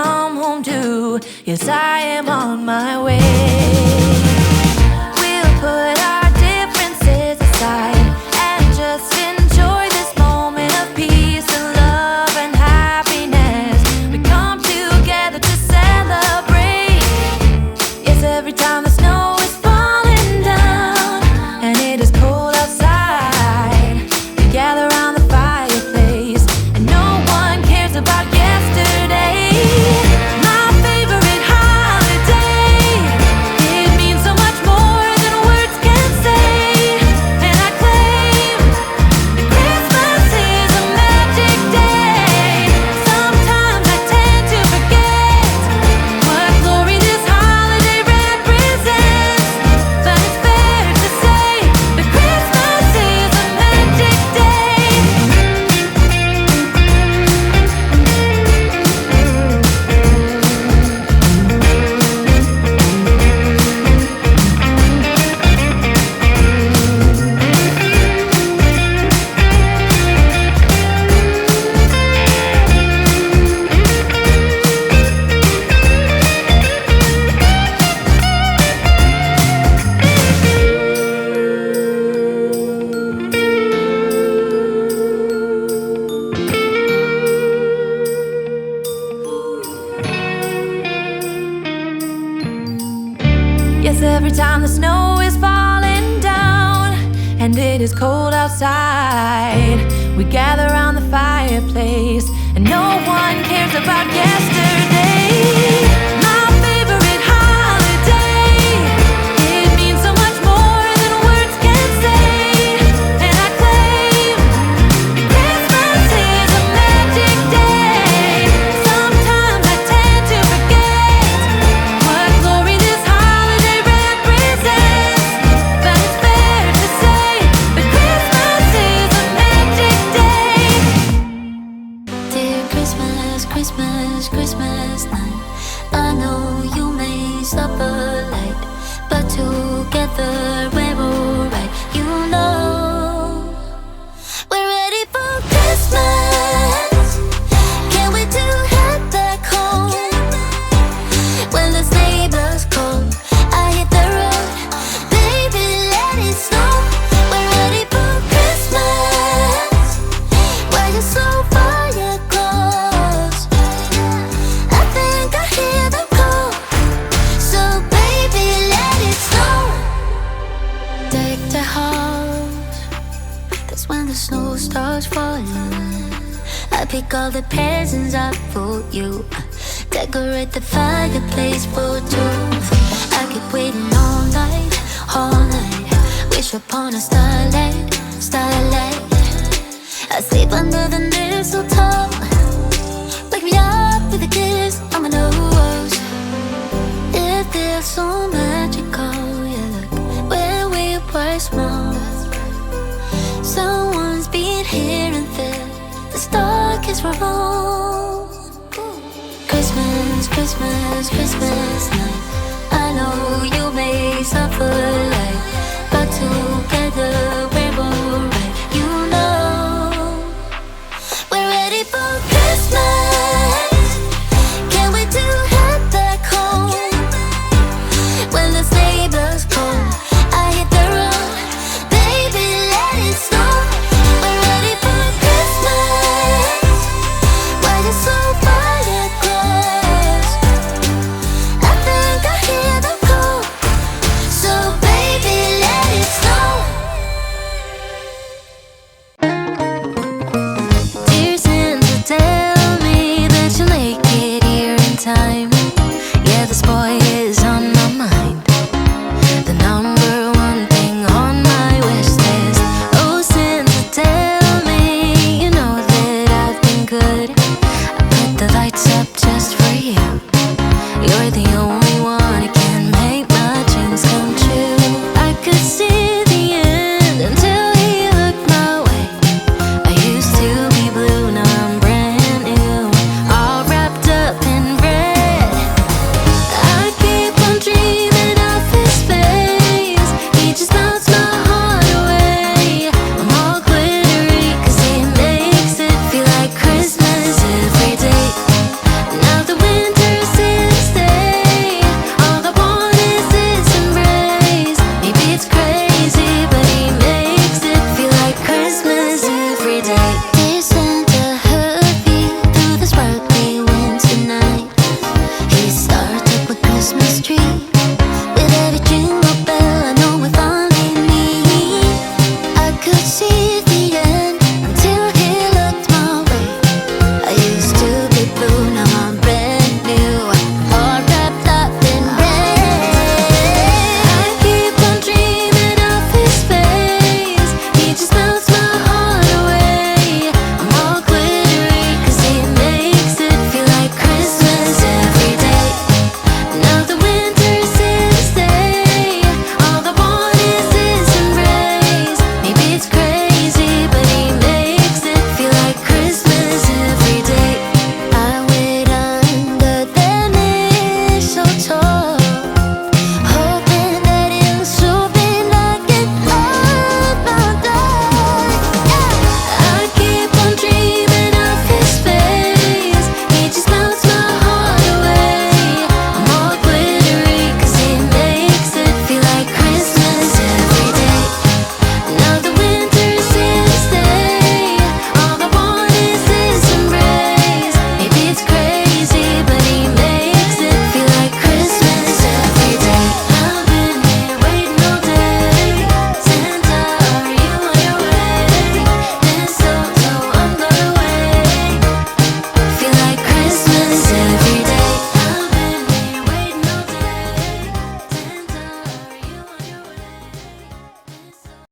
come home to. Yes, I am on my way. We'll put our differences aside and just enjoy this moment of peace and love and happiness. We come together to celebrate. Yes, every time the snow is falling down and it is cold outside, we gather around the fireplace and no one cares about yesterday. My favorite holiday, it means so much more than words can say. And I claim that Christmas is a magic day. Sometimes I tend to forget what glory this holiday represents, but it's fair to say that Christmas is a magic day. Yes, every time the snow is falling down and it is cold outside, we gather around the fireplace and no one cares about yesterday. My favorite holiday, it means so much more than words can say. And I claim that Christmas is a magic day. Sometimes I tend to forget what glory this holiday represents, but it's fair to say that Christmas is a magic day. Dear Christmas, Christmas, Christmas night, I know you may suffer light, but together we're alright. You know we're ready for Christmas. Can't wait to head back home. When the sleigh blows cold, I hit the road. Baby, let it snow. We're ready for Christmas. Why you so far yet close? I think I hear them call. So baby, let it snow. Deck the house. That's when the snow starts falling. I pick all the presents up for you. Decorate the fireplace for two. I keep waiting all night, all night. Wish upon a starlight, starlight. I sleep under the mistletoe. Wake me up with a kiss on my nose. It feels so magical, yeah, look where we were small. Someone's been here and there. The star kiss for all. Christmas, Christmas, Christmas